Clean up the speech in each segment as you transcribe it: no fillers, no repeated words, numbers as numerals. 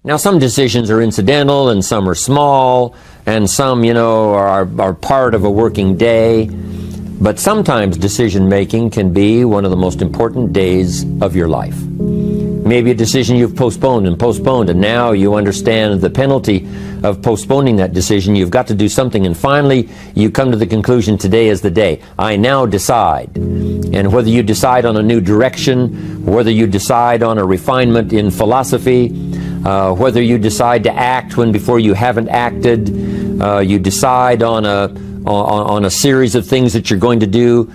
Now, some decisions are incidental and some are small and some, are part of a working day. But sometimes decision-making can be one of the most important days of your life. Maybe a decision you've postponed, and now you understand the penalty of postponing that decision. You've got to do something, and finally you come to the conclusion, today is the day. I now decide. And whether you decide on a new direction, whether you decide on a refinement in philosophy, whether you decide to act when before you haven't acted, you decide on a series of things that you're going to do,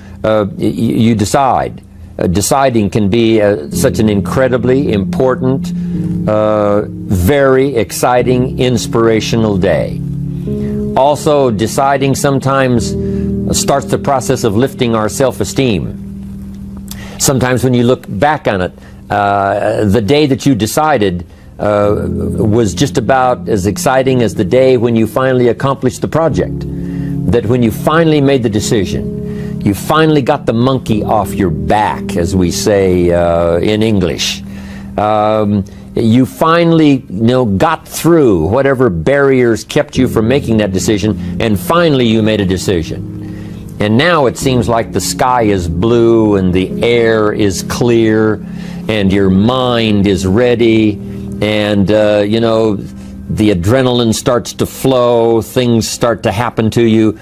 you decide. Deciding can be such an incredibly important, very exciting, inspirational day. Also, deciding sometimes starts the process of lifting our self-esteem. Sometimes when you look back on it, the day that you decided was just about as exciting as the day when you finally accomplished the project. That when you finally made the decision, you finally got the monkey off your back, as we say in English. You finally, got through whatever barriers kept you from making that decision, and finally you made a decision. And now it seems like the sky is blue and the air is clear and your mind is ready, and the adrenaline starts to flow, things start to happen to you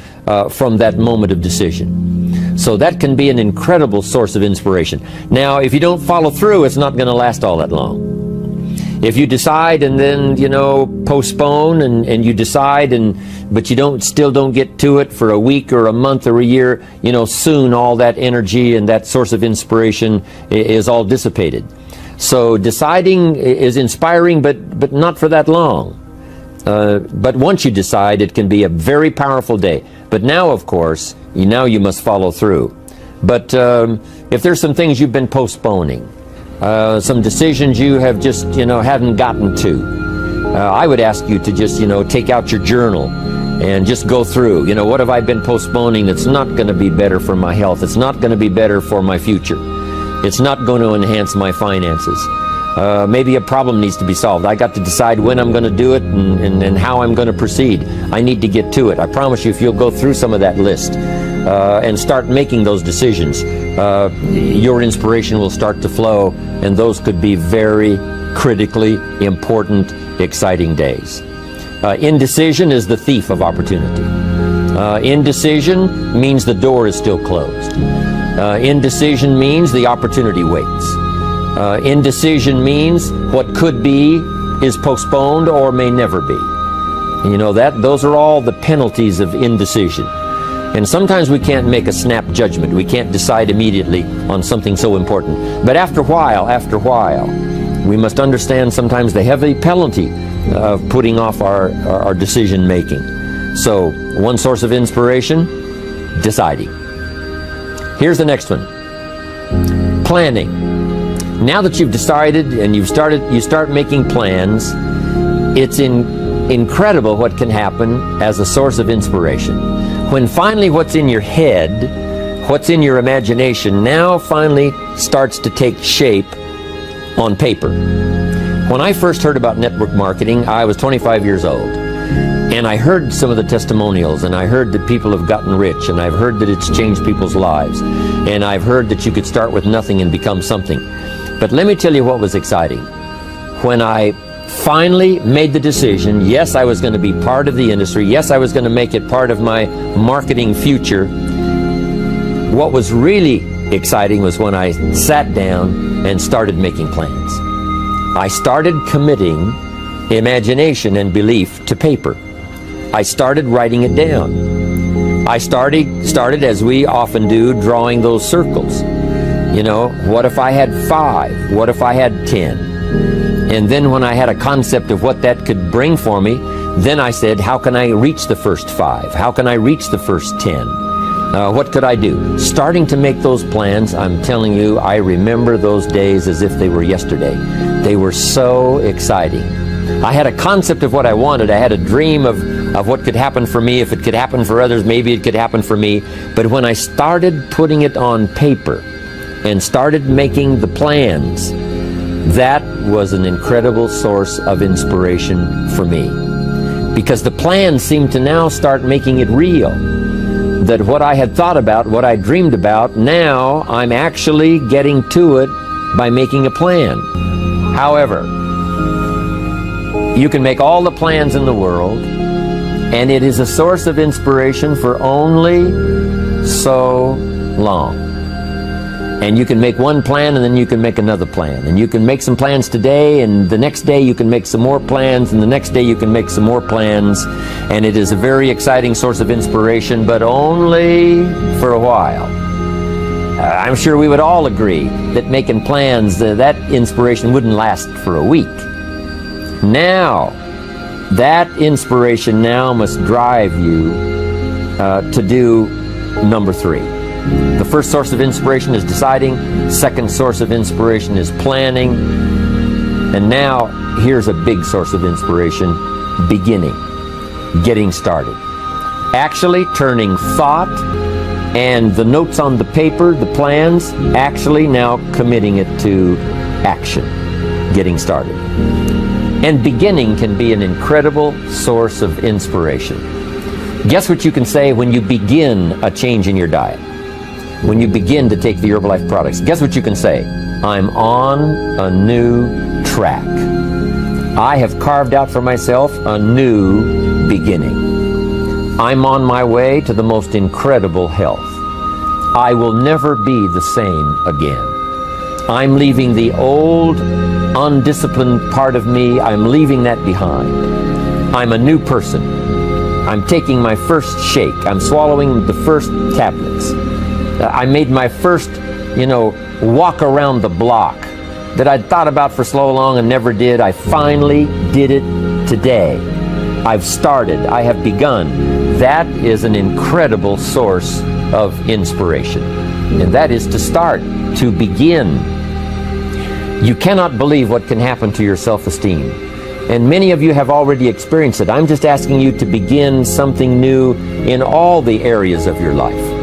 from that moment of decision. So that can be an incredible source of inspiration. Now, if you don't follow through, it's not going to last all that long. If you decide and then, postpone and you decide, but you still don't get to it for a week or a month or a year, soon all that energy and that source of inspiration is all dissipated. So deciding is inspiring, but not for that long. But once you decide, it can be a very powerful day. But now, of course, you must follow through. But if there's some things you've been postponing, some decisions you have just, hadn't gotten to, I would ask you to just, take out your journal and just go through, what have I been postponing that's not going to be better for my health? It's not going to be better for my future. It's not going to enhance my finances. Maybe a problem needs to be solved. I got to decide when I'm going to do it and how I'm going to proceed. I need to get to it. I promise you, if you'll go through some of that list and start making those decisions, your inspiration will start to flow, and those could be very critically important, exciting days. Indecision is the thief of opportunity. Indecision means the door is still closed. Indecision means the opportunity waits. Indecision means what could be is postponed or may never be. Those are all the penalties of indecision. And sometimes we can't make a snap judgment. We can't decide immediately on something so important. But after a while, we must understand sometimes the heavy penalty of putting off our decision making. So, one source of inspiration, deciding. Here's the next one. Planning. Now that you've decided and you start making plans, it's incredible what can happen as a source of inspiration. When finally what's in your head, what's in your imagination, now finally starts to take shape on paper. When I first heard about network marketing, I was 25 years old. And I heard some of the testimonials, and I heard that people have gotten rich, and I've heard that it's changed people's lives. And I've heard that you could start with nothing and become something. But let me tell you what was exciting. When I finally made the decision, yes, I was going to be part of the industry, yes, I was going to make it part of my marketing future, what was really exciting was when I sat down and started making plans. I started committing imagination and belief to paper. I started writing it down. I started, as we often do, drawing those circles. What if I had 5? What if I had 10? And then when I had a concept of what that could bring for me, then I said, how can I reach the first 5? How can I reach the first 10? What could I do? Starting to make those plans, I'm telling you, I remember those days as if they were yesterday. They were so exciting. I had a concept of what I wanted. I had a dream of what could happen for me. If it could happen for others, maybe it could happen for me. But when I started putting it on paper and started making the plans, That was an incredible source of inspiration for me, because the plan seemed to now start making it real. That what I had thought about, what I dreamed about, now I'm actually getting to it by making a plan. However, you can make all the plans in the world, and it is a source of inspiration for only so long. And you can make one plan, and then you can make another plan. And you can make some plans today, and the next day you can make some more plans, and the next day you can make some more plans. And it is a very exciting source of inspiration, but only for a while. I'm sure we would all agree that making plans, that inspiration wouldn't last for a week. Now, that inspiration now must drive you to do number 3. The first source of inspiration is deciding. Second source of inspiration is planning. And now, here's a big source of inspiration: beginning, getting started. Actually turning thought and the notes on the paper, the plans, actually now committing it to action, getting started. And beginning can be an incredible source of inspiration. Guess what you can say when you begin a change in your diet? When you begin to take the Herbalife products, guess what you can say? I'm on a new track. I have carved out for myself a new beginning. I'm on my way to the most incredible health. I will never be the same again. I'm leaving the old, undisciplined part of me. I'm leaving that behind. I'm a new person. I'm taking my first shake. I'm swallowing the first tablets. I made my first, walk around the block that I'd thought about for so long and never did. I finally did it today. I've started. I have begun. That is an incredible source of inspiration. And that is to start, to begin. You cannot believe what can happen to your self-esteem. And many of you have already experienced it. I'm just asking you to begin something new in all the areas of your life.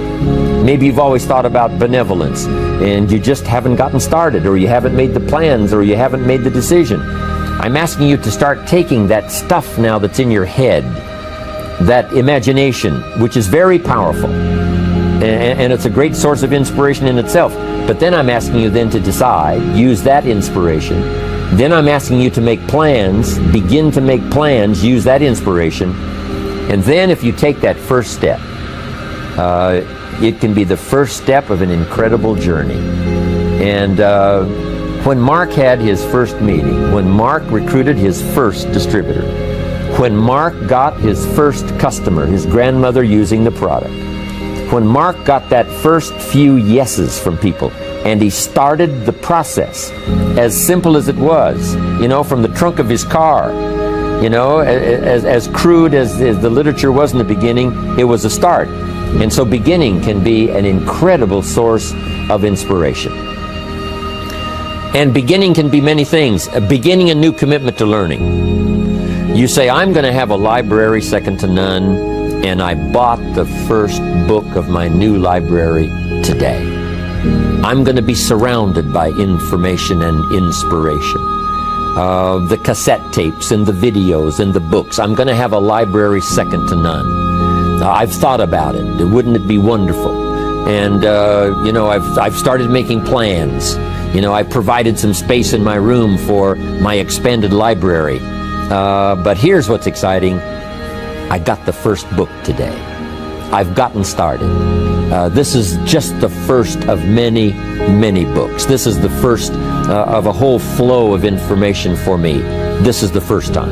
Maybe you've always thought about benevolence and you just haven't gotten started, or you haven't made the plans, or you haven't made the decision. I'm asking you to start taking that stuff now that's in your head, that imagination, which is very powerful, and it's a great source of inspiration in itself. But then I'm asking you then to decide, use that inspiration. Then I'm asking you to make plans, begin to make plans, use that inspiration. And then if you take that first step, it can be the first step of an incredible journey. And when Mark had his first meeting, when Mark recruited his first distributor, when Mark got his first customer, his grandmother using the product, when Mark got that first few yeses from people, and he started the process, as simple as it was, from the trunk of his car, as crude as the literature was in the beginning, it was a start. And so beginning can be an incredible source of inspiration. And beginning can be many things. Beginning a new commitment to learning. You say, I'm going to have a library second to none, and I bought the first book of my new library today. I'm going to be surrounded by information and inspiration. The cassette tapes and the videos and the books. I'm going to have a library second to none. I've thought about it. Wouldn't it be wonderful? And, I've started making plans. I've provided some space in my room for my expanded library. But here's what's exciting. I got the first book today. I've gotten started. This is just the first of many, many books. This is the first of a whole flow of information for me. This is the first time.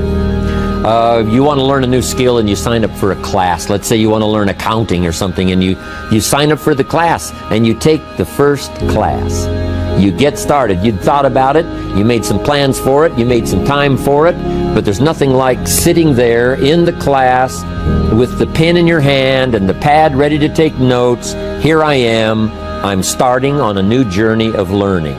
You want to learn a new skill and you sign up for a class. Let's say you want to learn accounting or something, and you sign up for the class and you take the first class. You get started. You'd thought about it. You made some plans for it. You made some time for it. But there's nothing like sitting there in the class with the pen in your hand and the pad ready to take notes. Here I am. I'm starting on a new journey of learning.